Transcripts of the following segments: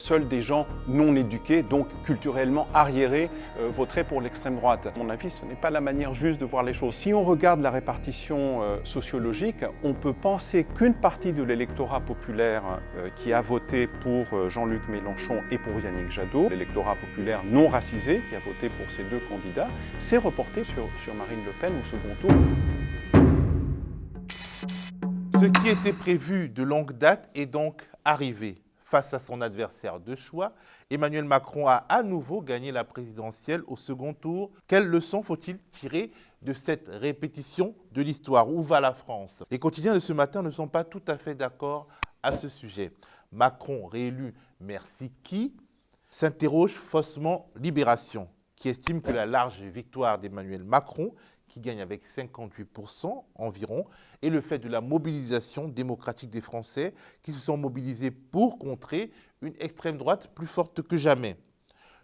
seuls des gens non éduqués, donc culturellement arriérés, voteraient pour l'extrême droite. À mon avis, ce n'est pas la manière juste de voir les choses. Si on regarde la répartition sociologique, on peut penser qu'une partie de l'électorat populaire qui a voté pour Jean-Luc Mélenchon et pour Yannick Jadot, l'électorat populaire non racisé qui a voté pour ces deux candidats, s'est reporté sur Marine Le Pen au second tour. Ce qui était prévu de longue date est donc arrivé. Face à son adversaire de choix, Emmanuel Macron a à nouveau gagné la présidentielle au second tour. Quelles leçons faut-il tirer de cette répétition de l'histoire? Où va la France? Les quotidiens de ce matin ne sont pas tout à fait d'accord à ce sujet. Macron réélu, merci qui? S'interroge faussement Libération, qui estime que la large victoire d'Emmanuel Macron, qui gagne avec 58% environ, est le fait de la mobilisation démocratique des Français qui se sont mobilisés pour contrer une extrême droite plus forte que jamais.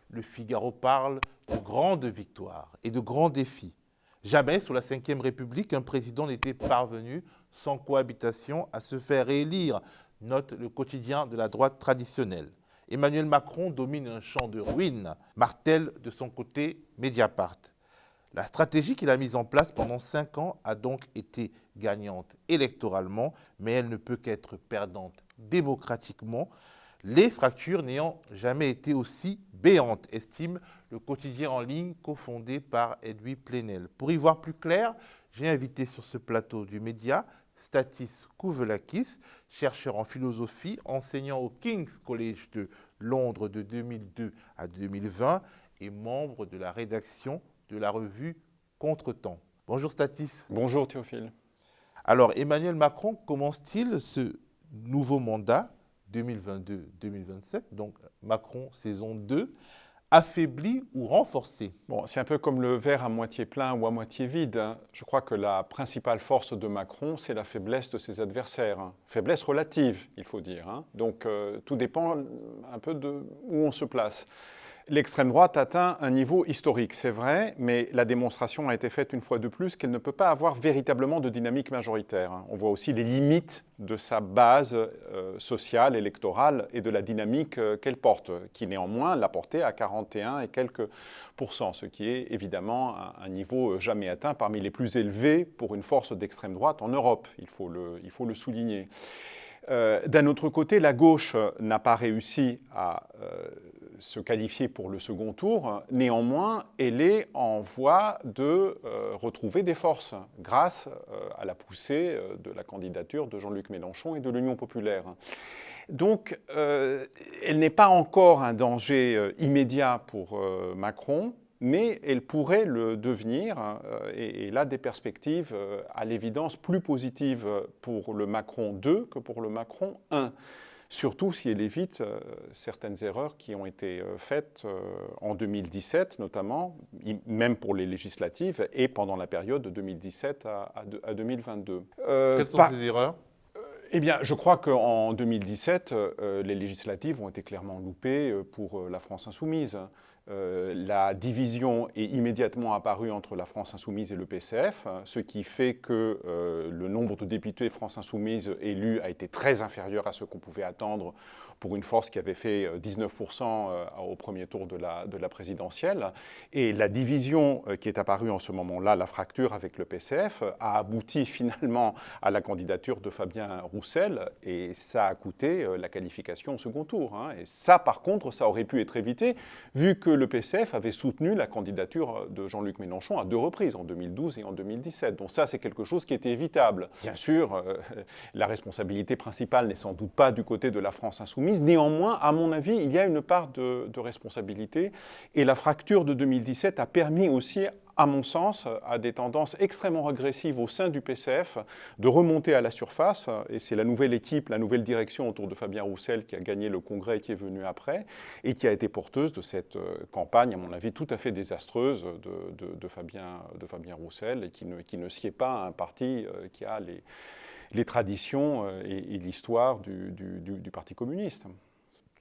Le Figaro parle de grandes victoires et de grands défis. Jamais sous la Ve République, un président n'était parvenu sans cohabitation à se faire réélire, note le quotidien de la droite traditionnelle. Emmanuel Macron domine un champ de ruines, martèle de son côté Mediapart. La stratégie qu'il a mise en place pendant 5 ans a donc été gagnante électoralement, mais elle ne peut qu'être perdante démocratiquement, les fractures n'ayant jamais été aussi béantes, estime le quotidien en ligne cofondé par Edoui Plenel. Pour y voir plus clair, j'ai invité sur ce plateau du média Stathis Kouvelakis, chercheur en philosophie, enseignant au King's College de Londres de 2002 à 2020 et membre de la rédaction de la revue Contretemps. Bonjour Stathis. Bonjour Théophile. Alors Emmanuel Macron commence-t-il ce nouveau mandat 2022-2027, donc Macron saison 2, affaibli ou renforcé? Bon, c'est un peu comme le verre à moitié plein ou à moitié vide. Je crois que la principale force de Macron, c'est la faiblesse de ses adversaires. Faiblesse relative, il faut dire. Donc tout dépend un peu de où on se place. L'extrême droite atteint un niveau historique, c'est vrai, mais la démonstration a été faite une fois de plus qu'elle ne peut pas avoir véritablement de dynamique majoritaire. On voit aussi les limites de sa base sociale, électorale et de la dynamique qu'elle porte, qui néanmoins l'a portée à 41 et quelques %, ce qui est évidemment un niveau jamais atteint, parmi les plus élevés pour une force d'extrême droite en Europe, il faut le souligner. D'un autre côté, la gauche n'a pas réussi à se qualifier pour le second tour. Néanmoins, elle est en voie de retrouver des forces grâce à la poussée de la candidature de Jean-Luc Mélenchon et de l'Union populaire. Donc, elle n'est pas encore un danger immédiat pour Macron, mais elle pourrait le devenir, et là des perspectives à l'évidence plus positives pour le Macron 2 que pour le Macron 1. Surtout si elle évite certaines erreurs qui ont été faites en 2017 notamment, même pour les législatives, et pendant la période de 2017 à 2022. Quelles sont ces erreurs ? Eh bien, je crois qu'en 2017, les législatives ont été clairement loupées pour la France insoumise. La division est immédiatement apparue entre la France insoumise et le PCF, ce qui fait que le nombre de députés France insoumise élus a été très inférieur à ce qu'on pouvait attendre pour une force qui avait fait 19% au premier tour de la présidentielle. Et la division qui est apparue en ce moment-là, la fracture avec le PCF, a abouti finalement à la candidature de Fabien Roussel, et ça a coûté la qualification au second tour. Et ça, par contre, ça aurait pu être évité, vu que le PCF avait soutenu la candidature de Jean-Luc Mélenchon à 2 reprises, en 2012 et en 2017. Donc ça, c'est quelque chose qui était évitable. Bien sûr, la responsabilité principale n'est sans doute pas du côté de la France insoumise. Néanmoins, à mon avis, il y a une part de responsabilité. Et la fracture de 2017 a permis aussi, à mon sens, à des tendances extrêmement régressives au sein du PCF de remonter à la surface. Et c'est la nouvelle équipe, la nouvelle direction autour de Fabien Roussel qui a gagné le Congrès et qui est venue après, et qui a été porteuse de cette campagne, à mon avis, tout à fait désastreuse de Fabien Roussel, et qui ne sied pas à un parti qui a les traditions et l'histoire du Parti communiste.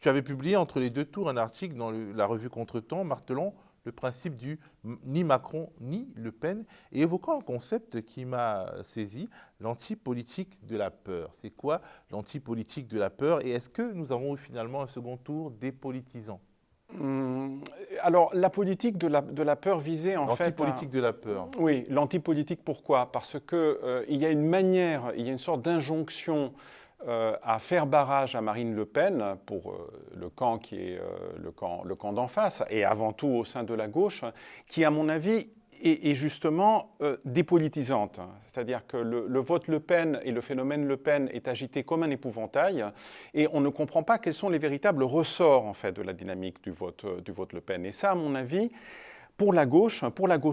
Tu avais publié entre les 2 tours un article dans la revue Contretemps martelant le principe du ni Macron ni Le Pen, et évoquant un concept qui m'a saisi, l'antipolitique de la peur. C'est quoi l'antipolitique de la peur, et est-ce que nous avons eu finalement un second tour dépolitisant? Alors, la politique de la peur visait en fait... L'antipolitique de la peur. Oui, l'antipolitique, pourquoi? Parce qu'il y a une manière, il y a une sorte d'injonction à faire barrage à Marine Le Pen pour le camp qui est le camp d'en face, et avant tout au sein de la gauche, qui, à mon avis, est justement dépolitisante. C'est-à-dire que le vote Le Pen et le phénomène Le Pen est agité comme un épouvantail, et on ne comprend pas quels sont les véritables ressorts en fait, de la dynamique du vote Le Pen. Et ça, à mon avis, pour la gauche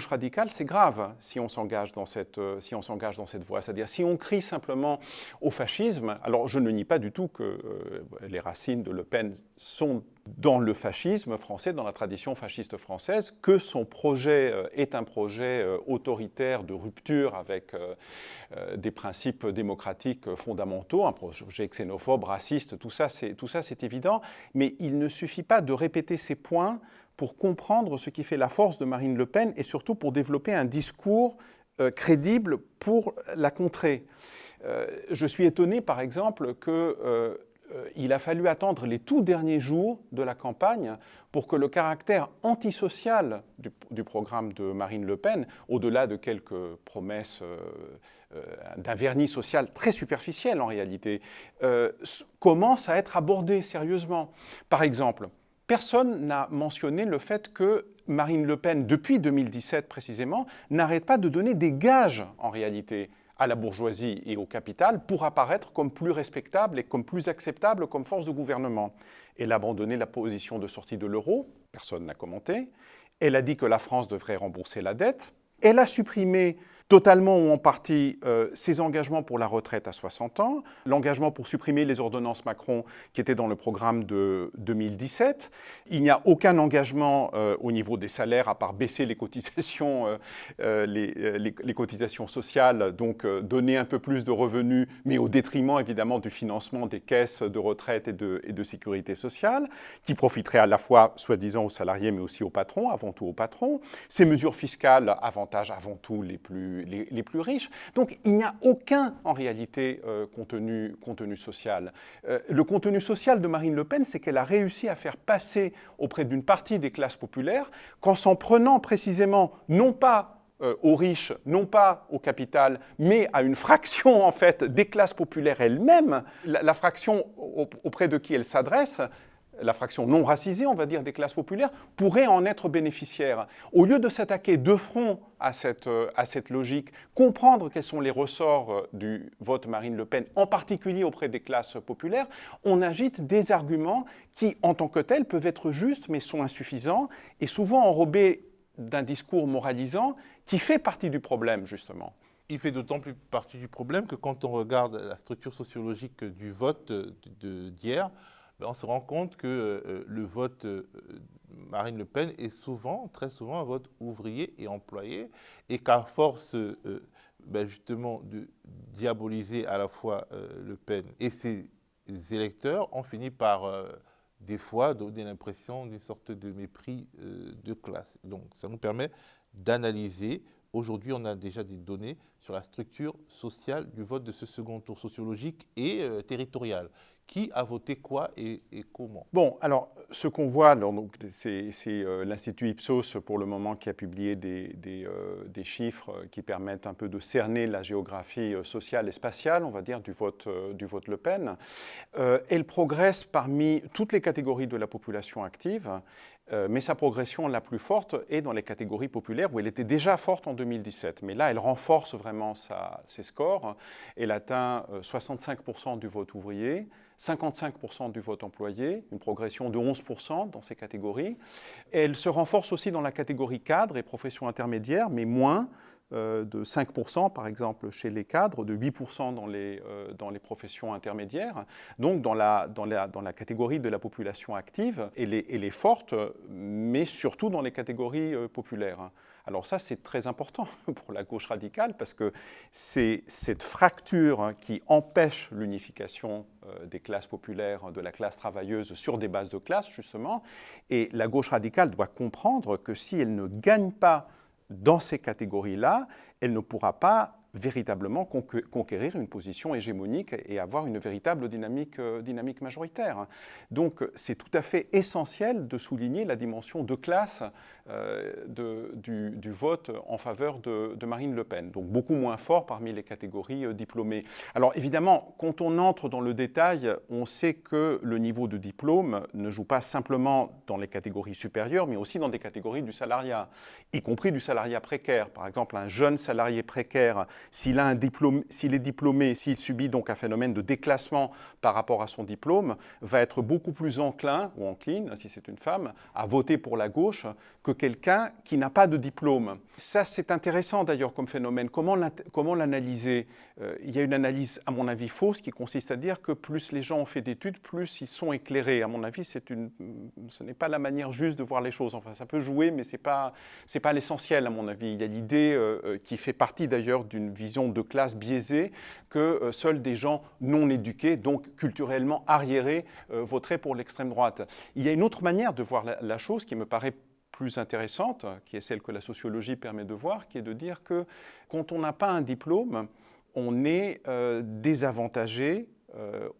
radicale, c'est grave si on s'engage dans cette voie. C'est-à-dire si on crie simplement au fascisme, alors je ne nie pas du tout que les racines de Le Pen sont dans le fascisme français, dans la tradition fasciste française, que son projet est un projet autoritaire de rupture avec des principes démocratiques fondamentaux, un projet xénophobe, raciste, tout ça c'est évident, mais il ne suffit pas de répéter ces points pour comprendre ce qui fait la force de Marine Le Pen et surtout pour développer un discours crédible pour la contrer. Je suis étonné, par exemple, qu'il a fallu attendre les tout derniers jours de la campagne pour que le caractère antisocial du programme de Marine Le Pen, au-delà de quelques promesses d'un vernis social très superficiel en réalité, commence à être abordé sérieusement. Par exemple, personne n'a mentionné le fait que Marine Le Pen, depuis 2017 précisément, n'arrête pas de donner des gages, en réalité, à la bourgeoisie et au capital pour apparaître comme plus respectable et comme plus acceptable comme force de gouvernement. Elle a abandonné la position de sortie de l'euro, personne n'a commenté. Elle a dit que la France devrait rembourser la dette. Elle a supprimé totalement ou en partie ses engagements pour la retraite à 60 ans, l'engagement pour supprimer les ordonnances Macron qui étaient dans le programme de 2017. Il n'y a aucun engagement au niveau des salaires à part baisser les cotisations, les cotisations sociales, donc donner un peu plus de revenus, mais au détriment évidemment du financement des caisses de retraite et de sécurité sociale, qui profiteraient à la fois soi-disant aux salariés mais aussi aux patrons, avant tout aux patrons. Ces mesures fiscales avantagent avant tout les plus riches. Donc il n'y a aucun, en réalité, contenu social. Le contenu social de Marine Le Pen, c'est qu'elle a réussi à faire passer auprès d'une partie des classes populaires qu'en s'en prenant précisément, non pas aux riches, non pas au capital, mais à une fraction en fait des classes populaires elles-mêmes, la fraction auprès de qui elle s'adresse, la fraction non racisée, on va dire, des classes populaires, pourrait en être bénéficiaire. Au lieu de s'attaquer de front à cette logique, comprendre quels sont les ressorts du vote Marine Le Pen, en particulier auprès des classes populaires, on agite des arguments qui, en tant que tels, peuvent être justes, mais sont insuffisants, et souvent enrobés d'un discours moralisant qui fait partie du problème, justement. Il fait d'autant plus partie du problème que quand on regarde la structure sociologique du vote d'hier, on se rend compte que le vote Marine Le Pen est souvent, très souvent, un vote ouvrier et employé, et qu'à force justement de diaboliser à la fois Le Pen et ses électeurs, on finit par des fois donner l'impression d'une sorte de mépris de classe. Donc ça nous permet d'analyser. Aujourd'hui, on a déjà des données sur la structure sociale du vote de ce second tour sociologique et territorial. Qui a voté quoi et comment? Bon, alors, ce qu'on voit, c'est l'Institut Ipsos, pour le moment, qui a publié des chiffres qui permettent un peu de cerner la géographie sociale et spatiale, on va dire, du vote Le Pen. Elle progresse parmi toutes les catégories de la population active, mais sa progression la plus forte est dans les catégories populaires où elle était déjà forte en 2017. Mais là, elle renforce vraiment ses scores. Elle atteint 65% du vote ouvrier, 55% du vote employé, une progression de 11% dans ces catégories. Elle se renforce aussi dans la catégorie cadre et professions intermédiaires, mais moins, de 5% par exemple chez les cadres, de 8% dans les professions intermédiaires. Donc dans la catégorie de la population active, elle est forte, mais surtout dans les catégories populaires. Alors ça, c'est très important pour la gauche radicale parce que c'est cette fracture qui empêche l'unification des classes populaires, de la classe travailleuse sur des bases de classe, justement. Et la gauche radicale doit comprendre que si elle ne gagne pas dans ces catégories-là, elle ne pourra pas véritablement conquérir une position hégémonique et avoir une véritable dynamique majoritaire. Donc c'est tout à fait essentiel de souligner la dimension de classe du vote en faveur de Marine Le Pen, donc beaucoup moins fort parmi les catégories diplômées. Alors évidemment, quand on entre dans le détail, on sait que le niveau de diplôme ne joue pas simplement dans les catégories supérieures, mais aussi dans des catégories du salariat, y compris du salariat précaire. Par exemple, un jeune salarié précaire, s'il est diplômé, s'il subit donc un phénomène de déclassement par rapport à son diplôme, va être beaucoup plus enclin, ou encline, si c'est une femme, à voter pour la gauche que quelqu'un qui n'a pas de diplôme. Ça, c'est intéressant d'ailleurs comme phénomène. Comment l'analyser ? Il y a une analyse, à mon avis, fausse qui consiste à dire que plus les gens ont fait d'études, plus ils sont éclairés. À mon avis, ce n'est pas la manière juste de voir les choses. Enfin, ça peut jouer, mais ce n'est pas l'essentiel, à mon avis. Il y a l'idée qui fait partie d'ailleurs d'une vision de classe biaisée que seuls des gens non éduqués, donc culturellement arriérés, voteraient pour l'extrême droite. Il y a une autre manière de voir la chose qui me paraît plus intéressante, qui est celle que la sociologie permet de voir, qui est de dire que quand on n'a pas un diplôme, on est désavantagé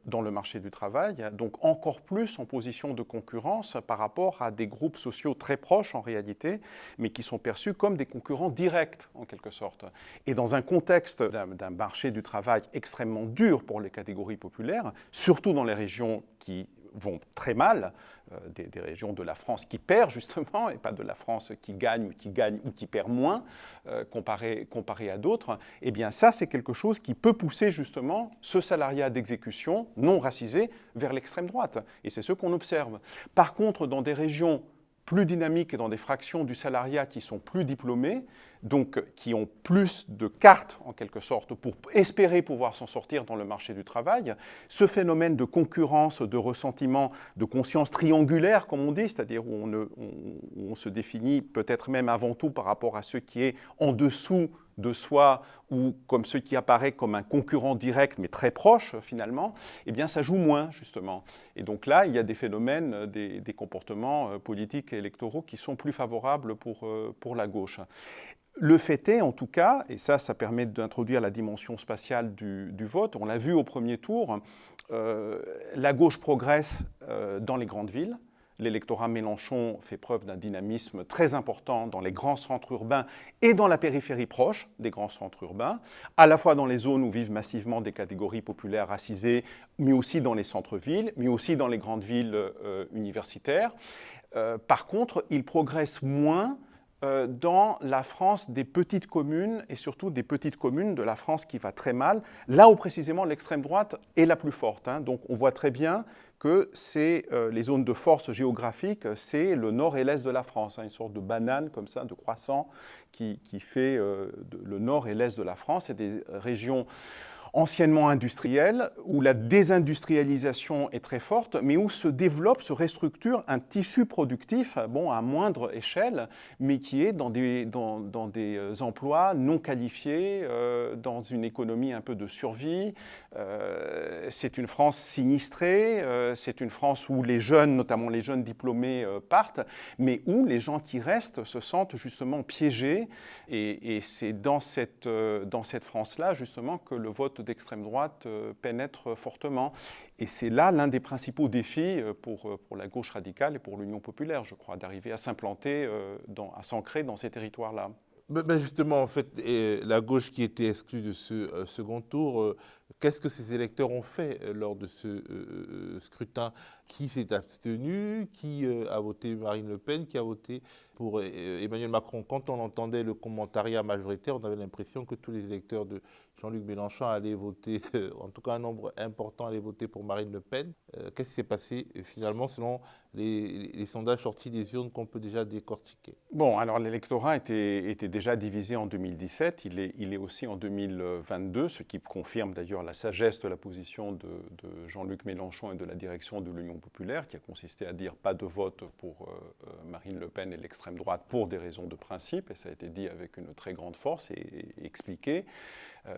dans le marché du travail, donc encore plus en position de concurrence par rapport à des groupes sociaux très proches en réalité, mais qui sont perçus comme des concurrents directs en quelque sorte. Et dans un contexte d'un marché du travail extrêmement dur pour les catégories populaires, surtout dans les régions qui vont très mal, des régions de la France qui perd justement, et pas de la France qui gagne ou qui perd moins, comparé à d'autres, eh bien ça c'est quelque chose qui peut pousser justement ce salariat d'exécution non racisé vers l'extrême droite. Et c'est ce qu'on observe. Par contre, dans des régions plus dynamiques et dans des fractions du salariat qui sont plus diplômées, donc qui ont plus de cartes en quelque sorte pour espérer pouvoir s'en sortir dans le marché du travail, ce phénomène de concurrence, de ressentiment, de conscience triangulaire comme on dit, c'est-à-dire où on se définit peut-être même avant tout par rapport à ce qui est en dessous de soi ou comme ce qui apparaît comme un concurrent direct mais très proche finalement, eh bien ça joue moins justement. Et donc là, il y a des phénomènes, des comportements politiques et électoraux qui sont plus favorables pour la gauche. Le fait est, en tout cas, et ça permet d'introduire la dimension spatiale du vote, on l'a vu au premier tour, la gauche progresse dans les grandes villes. L'électorat Mélenchon fait preuve d'un dynamisme très important dans les grands centres urbains et dans la périphérie proche des grands centres urbains, à la fois dans les zones où vivent massivement des catégories populaires racisées, mais aussi dans les centres-villes, mais aussi dans les grandes villes universitaires. Par contre, il progresse moins dans la France des petites communes et surtout des petites communes de la France qui va très mal, là où précisément l'extrême droite est la plus forte. Donc on voit très bien que c'est les zones de force géographique, c'est le nord et l'est de la France, une sorte de banane comme ça, de croissant qui fait le nord et l'est de la France. C'est des régions anciennement industrielle, où la désindustrialisation est très forte, mais où se développe, se restructure un tissu productif, bon, à moindre échelle, mais qui est dans des emplois non qualifiés, dans une économie un peu de survie. C'est une France sinistrée, c'est une France où les jeunes, notamment les jeunes diplômés, partent, mais où les gens qui restent se sentent justement piégés, et c'est dans cette France-là, justement, que le vote d'extrême droite pénètre fortement. Et c'est là l'un des principaux défis pour la gauche radicale et pour l'Union populaire, je crois, d'arriver à s'implanter, à s'ancrer dans ces territoires-là. Ben justement, en fait, la gauche qui était exclue de ce second tour, qu'est-ce que ces électeurs ont fait lors de ce scrutin? Qui s'est abstenu? Qui a voté Marine Le Pen? Qui a voté pour Emmanuel Macron? Quand on entendait le commentariat majoritaire, on avait l'impression que tous les électeurs de Jean-Luc Mélenchon allait voter, en tout cas un nombre important allait voter pour Marine Le Pen. Qu'est-ce qui s'est passé finalement selon les sondages sortis des urnes qu'on peut déjà décortiquer? Bon, alors l'électorat était déjà divisé en 2017, il est aussi en 2022, ce qui confirme d'ailleurs la sagesse de la position de Jean-Luc Mélenchon et de la direction de l'Union populaire, qui a consisté à dire pas de vote pour Marine Le Pen et l'extrême droite pour des raisons de principe, et ça a été dit avec une très grande force et expliqué.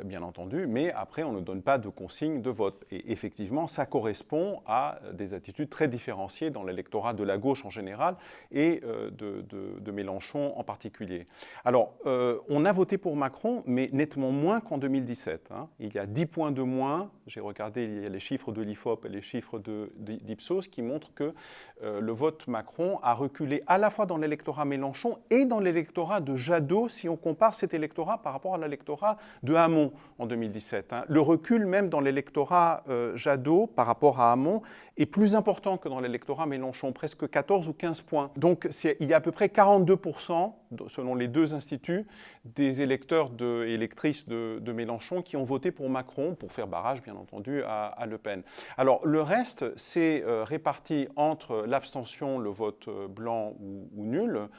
Bien entendu, mais après on ne donne pas de consigne de vote. Et effectivement, ça correspond à des attitudes très différenciées dans l'électorat de la gauche en général et de Mélenchon en particulier. Alors, on a voté pour Macron, mais nettement moins qu'en 2017. Hein. Il y a 10 points de moins, j'ai regardé, il y a les chiffres de l'IFOP et les chiffres d'Ipsos qui montrent que le vote Macron a reculé à la fois dans l'électorat Mélenchon et dans l'électorat de Jadot, si on compare cet électorat par rapport à l'électorat de Hamon en 2017. Hein. Le recul même dans l'électorat Jadot par rapport à Hamon est plus important que dans l'électorat Mélenchon, presque 14 ou 15 points. Donc il y a à peu près 42%, selon les deux instituts, des électeurs et électrices de Mélenchon qui ont voté pour Macron, pour faire barrage bien entendu à Le Pen. Alors le reste, c'est réparti entre l'abstention, le vote blanc ou nul,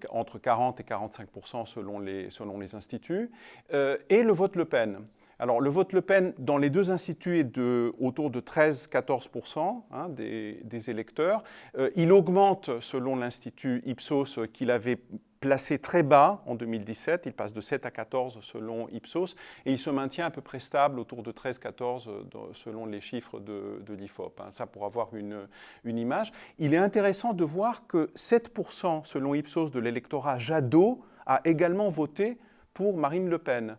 entre 40 et 45% selon les instituts, et le vote Le Pen. Alors, le vote Le Pen, dans les deux instituts, est autour de 13-14% hein, des électeurs. Il augmente, selon l'Institut Ipsos, qu'il avait placé très bas en 2017. Il passe de 7 à 14 selon Ipsos. Et il se maintient à peu près stable autour de 13-14 selon les chiffres de l'IFOP. Hein, ça, pour avoir une image. Il est intéressant de voir que 7% selon Ipsos de l'électorat Jadot a également voté pour Marine Le Pen.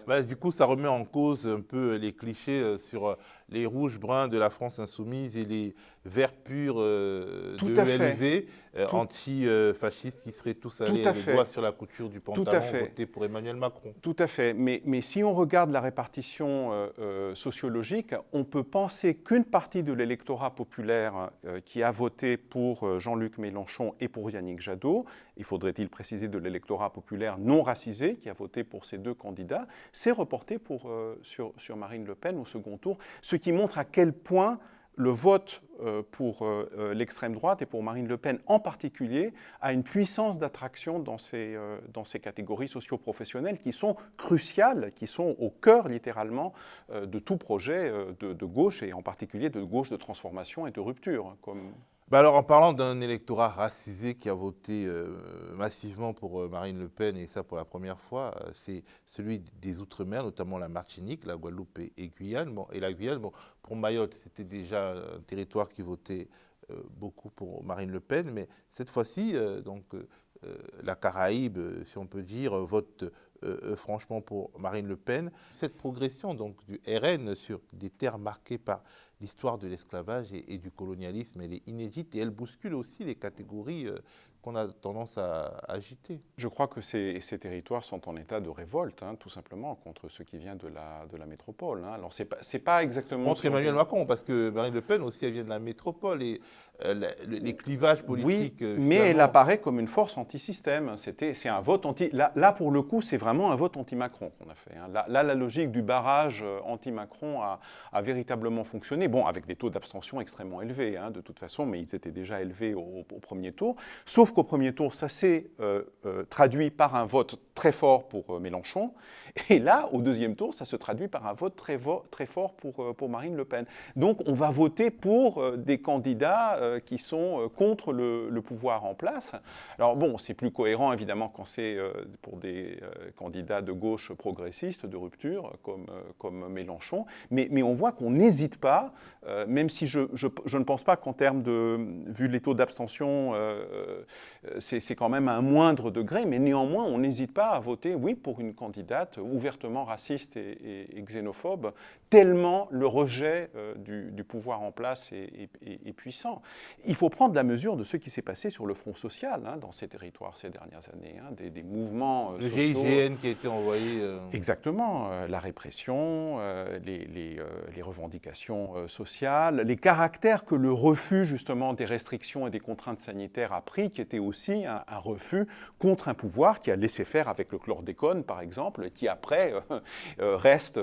Bah, du coup, ça remet en cause un peu les clichés sur les rouges bruns de la France insoumise et les verts purs de ELV, anti-fascistes qui seraient tous allés le doigt sur la couture du pantalon voter pour Emmanuel Macron. Tout à fait. Mais si on regarde la répartition sociologique, on peut penser qu'une partie de l'électorat populaire qui a voté pour Jean-Luc Mélenchon et pour Yannick Jadot, il faudrait-il préciser de l'électorat populaire non racisé qui a voté pour ces deux candidats, s'est reporté sur Marine Le Pen au second tour, ce qui montre à quel point le vote pour l'extrême droite et pour Marine Le Pen en particulier a une puissance d'attraction dans ces catégories socio-professionnelles qui sont cruciales, qui sont au cœur littéralement de tout projet de gauche et en particulier de gauche de transformation et de rupture. Bah alors, en parlant d'un électorat racisé qui a voté massivement pour Marine Le Pen, et ça pour la première fois, c'est celui des Outre-mer, notamment la Martinique, la Guadeloupe et Guyane. Bon, et la Guyane, bon, pour Mayotte, c'était déjà un territoire qui votait beaucoup pour Marine Le Pen, mais cette fois-ci, la Caraïbe, si on peut dire, vote franchement pour Marine Le Pen. Cette progression donc, du RN sur des terres marquées par l'histoire de l'esclavage et du colonialisme, elle est inédite et elle bouscule aussi les catégories qu'on a tendance à agiter. Je crois que ces territoires sont en état de révolte, hein, tout simplement, contre ce qui vient de la métropole. Hein. Alors, c'est pas exactement... Contre Emmanuel Macron, parce que Marine Le Pen aussi, elle vient de la métropole, et les clivages politiques... Oui, mais elle apparaît comme une force anti-système. C'est un vote anti... Là, pour le coup, c'est vraiment un vote anti-Macron qu'on a fait. Hein. Là, la logique du barrage anti-Macron a véritablement fonctionné. Bon, avec des taux d'abstention extrêmement élevés, hein, de toute façon, mais ils étaient déjà élevés au premier tour. Sauf qu'au premier tour, ça s'est traduit par un vote très fort pour Mélenchon. Et là, au deuxième tour, ça se traduit par un vote très fort pour Marine Le Pen. Donc, on va voter pour des candidats qui sont contre le pouvoir en place. Alors bon, c'est plus cohérent, évidemment, quand c'est pour des candidats de gauche progressistes, de rupture, comme Mélenchon. Mais on voit qu'on n'hésite pas, même si je ne pense pas qu'en termes vu les taux d'abstention, c'est quand même à un moindre degré, mais néanmoins, on n'hésite pas à voter, oui, pour une candidate ouvertement raciste et xénophobe, tellement le rejet du pouvoir en place est puissant. Il faut prendre la mesure de ce qui s'est passé sur le front social hein, dans ces territoires ces dernières années, hein, des mouvements sociaux. Le GIGN qui a été envoyé... Exactement, la répression, les revendications sociale, les caractères que le refus justement des restrictions et des contraintes sanitaires a pris, qui était aussi un refus contre un pouvoir qui a laissé faire avec le chlordécone par exemple, et qui après reste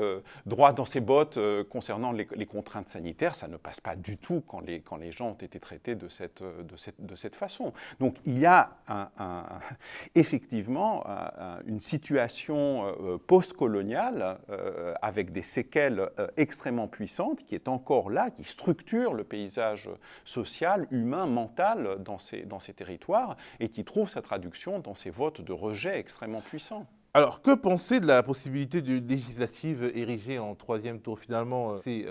droit dans ses bottes concernant les contraintes sanitaires. Ça ne passe pas du tout quand les gens ont été traités de cette façon. Donc il y a effectivement une situation post-coloniale avec des séquelles extrêmement puissante qui est encore là, qui structure le paysage social, humain, mental dans ces territoires et qui trouve sa traduction dans ces votes de rejet extrêmement puissants. Alors, que penser de la possibilité de législative érigée en troisième tour? Finalement, c'est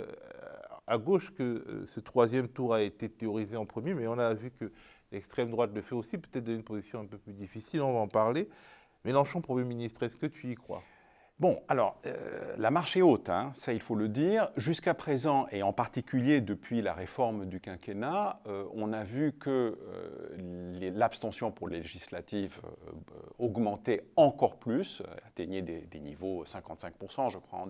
à gauche que ce troisième tour a été théorisé en premier, mais on a vu que l'extrême droite le fait aussi, peut-être dans une position un peu plus difficile, on va en parler. Mélenchon, Premier ministre, est-ce que tu y crois? Bon, alors, la marche est haute, hein, ça il faut le dire. Jusqu'à présent, et en particulier depuis la réforme du quinquennat, on a vu que l'abstention pour les législatives augmentait encore plus, atteignait des niveaux 55%, je crois,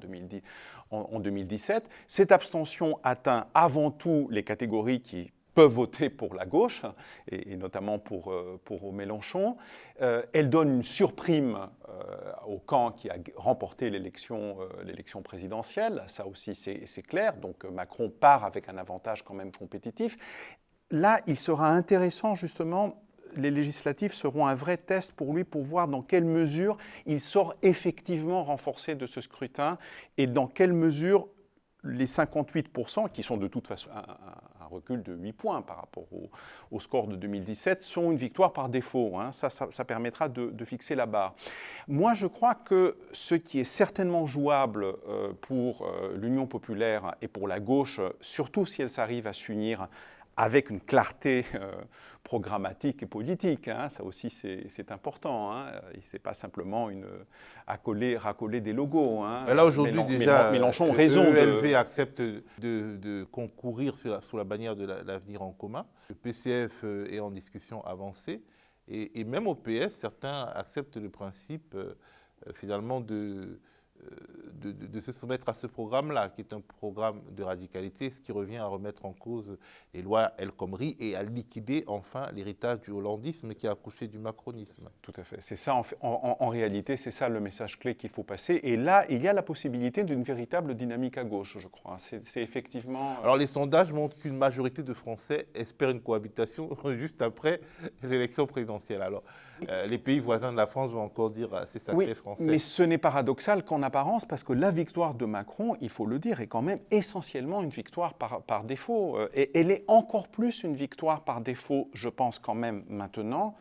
en 2017. Cette abstention atteint avant tout les catégories qui peuvent voter pour la gauche, et notamment pour Mélenchon. Elle donne une surprime au camp qui a remporté l'élection présidentielle. Ça aussi, c'est clair. Donc Macron part avec un avantage quand même compétitif. Là, il sera intéressant, justement, les législatives seront un vrai test pour lui pour voir dans quelle mesure il sort effectivement renforcé de ce scrutin et dans quelle mesure les 58%, qui sont de toute façon un recul de 8 points par rapport au score de 2017, sont une victoire par défaut. Hein. Ça permettra de fixer la barre. Moi, je crois que ce qui est certainement jouable pour l'Union populaire et pour la gauche, surtout si elle s'arrive à s'unir avec une clarté programmatique et politique, hein, ça aussi c'est important. Hein, ce n'est pas simplement racoler des logos. Hein. Là aujourd'hui déjà, Mélenchon raison ELV accepte de concourir sous la bannière de l'avenir en commun. Le PCF est en discussion avancée et même au PS, certains acceptent le principe finalement de se soumettre à ce programme-là, qui est un programme de radicalité, ce qui revient à remettre en cause les lois El Khomri et à liquider enfin l'héritage du hollandisme qui a accouché du macronisme. Tout à fait. C'est ça, en réalité, c'est ça le message clé qu'il faut passer. Et là, il y a la possibilité d'une véritable dynamique à gauche, je crois. C'est effectivement... Alors, les sondages montrent qu'une majorité de Français espèrent une cohabitation juste après l'élection présidentielle. Alors, les pays voisins de la France vont encore dire c'est sacré français. Mais ce n'est paradoxal qu'en apparence, parce que la victoire de Macron, il faut le dire, est quand même essentiellement une victoire par défaut. Et elle est encore plus une victoire par défaut, je pense quand même maintenant,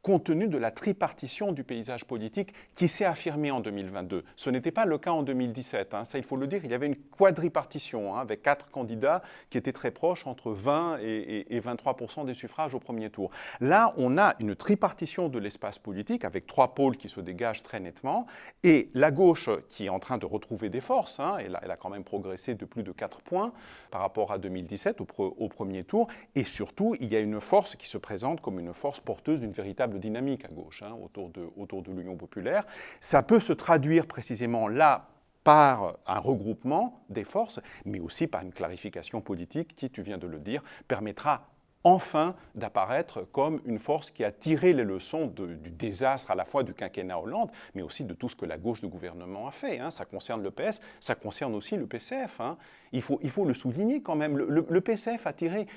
compte tenu de la tripartition du paysage politique qui s'est affirmée en 2022. Ce n'était pas le cas en 2017, hein, ça il faut le dire, il y avait une quadripartition hein, avec 4 candidats qui étaient très proches, entre 20 et 23% des suffrages au premier tour. Là, on a une tripartition de l'espace politique avec 3 pôles qui se dégagent très nettement, et la gauche qui est en train de retrouver des forces, hein, elle a quand même progressé de plus de 4 points par rapport à 2017 au premier tour, et surtout, il y a une force qui se présente comme une force porteuse d'une véritable dynamique à gauche, hein, autour de l'Union populaire. Ça peut se traduire précisément là par un regroupement des forces, mais aussi par une clarification politique qui, tu viens de le dire, permettra enfin d'apparaître comme une force qui a tiré les leçons du désastre à la fois du quinquennat Hollande, mais aussi de tout ce que la gauche de gouvernement a fait. Hein. Ça concerne le PS, ça concerne aussi le PCF. Hein. Il faut le souligner quand même. Le PCF a tiré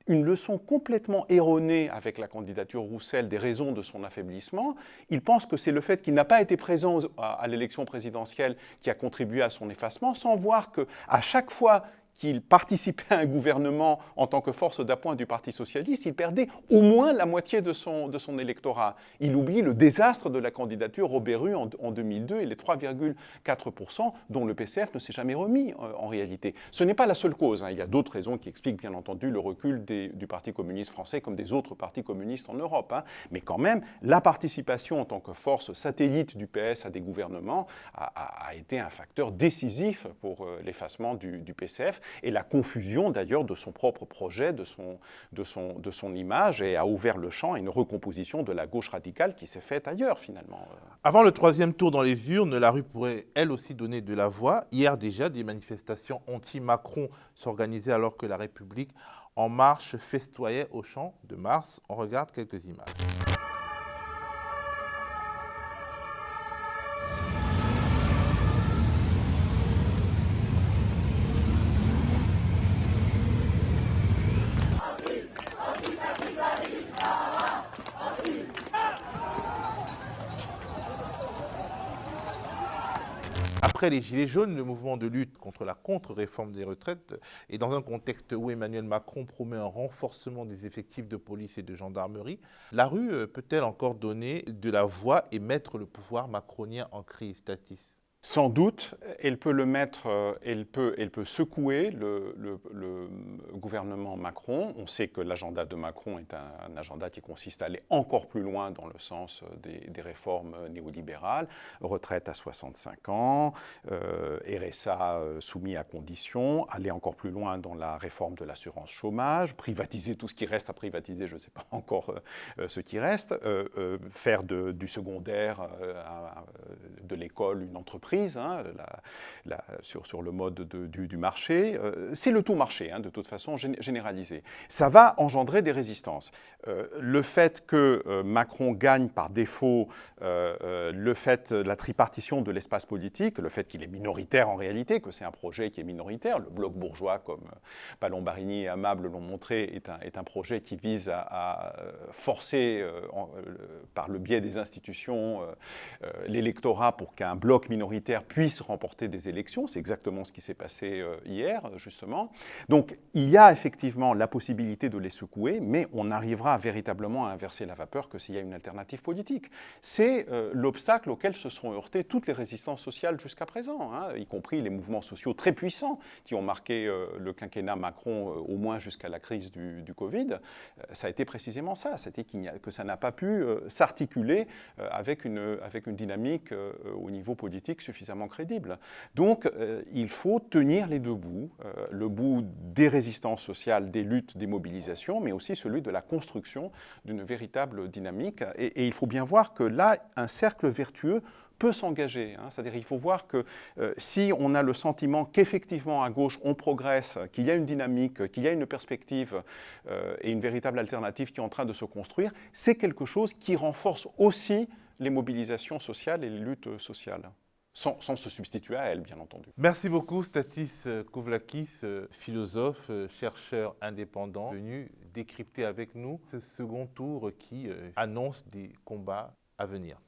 une leçon complètement erronée avec la candidature Roussel des raisons de son affaiblissement. Il pense que c'est le fait qu'il n'a pas été présent à l'élection présidentielle qui a contribué à son effacement, sans voir qu'à chaque fois qu'il participait à un gouvernement en tant que force d'appoint du Parti socialiste, il perdait au moins la moitié de son électorat. Il oublie le désastre de la candidature Robert-Rue en 2002 et les 3,4% dont le PCF ne s'est jamais remis en réalité. Ce n'est pas la seule cause. Hein. Il y a d'autres raisons qui expliquent bien entendu le recul du Parti communiste français comme des autres partis communistes en Europe. Hein. Mais quand même, la participation en tant que force satellite du PS à des gouvernements a été un facteur décisif pour l'effacement du PCF. et la confusion d'ailleurs de son propre projet, de son image, et a ouvert le champ à une recomposition de la gauche radicale qui s'est faite ailleurs finalement. Avant le troisième tour dans les urnes, la rue pourrait elle aussi donner de la voix. Hier déjà, des manifestations anti-Macron s'organisaient alors que la République En Marche festoyait au Champ de Mars. On regarde quelques images. Après les Gilets jaunes, le mouvement de lutte contre la contre-réforme des retraites est dans un contexte où Emmanuel Macron promet un renforcement des effectifs de police et de gendarmerie. La rue peut-elle encore donner de la voix et mettre le pouvoir macronien en crise, Statis ? Sans doute, elle peut le mettre, elle peut secouer le gouvernement Macron. On sait que l'agenda de Macron est un agenda qui consiste à aller encore plus loin dans le sens des réformes néolibérales, retraite à 65 ans, RSA soumis à conditions, aller encore plus loin dans la réforme de l'assurance chômage, privatiser tout ce qui reste à privatiser, je ne sais pas encore ce qui reste, faire du secondaire, de l'école une entreprise, sur le mode du marché. C'est le tout marché, de toute façon, généralisé. Ça va engendrer des résistances. Le fait que Macron gagne par défaut, le fait de la tripartition de l'espace politique, le fait qu'il est minoritaire en réalité, que c'est un projet qui est minoritaire, le bloc bourgeois, comme Palombarini et Amable l'ont montré, est un projet qui vise à forcer, par le biais des institutions, l'électorat pour qu'un bloc minoritaire puisse remporter des élections. C'est exactement ce qui s'est passé hier, justement. Donc, il y a effectivement la possibilité de les secouer, mais on n'arrivera véritablement à inverser la vapeur que s'il y a une alternative politique. C'est l'obstacle auquel se sont heurtées toutes les résistances sociales jusqu'à présent, y compris les mouvements sociaux très puissants qui ont marqué le quinquennat Macron, au moins jusqu'à la crise du Covid. Ça a été précisément ça, c'était que ça n'a pas pu s'articuler avec une dynamique au niveau politique suffisamment crédible. Donc, il faut tenir les deux bouts, le bout des résistances sociales, des luttes, des mobilisations, mais aussi celui de la construction d'une véritable dynamique. Et il faut bien voir que là, un cercle vertueux peut s'engager. C'est-à-dire qu'il faut voir que si on a le sentiment qu'effectivement à gauche on progresse, qu'il y a une dynamique, qu'il y a une perspective et une véritable alternative qui est en train de se construire, c'est quelque chose qui renforce aussi les mobilisations sociales et les luttes sociales. Sans se substituer à elle, bien entendu. Merci beaucoup, Statis Kouvlakis, philosophe, chercheur indépendant, venu décrypter avec nous ce second tour qui annonce des combats à venir.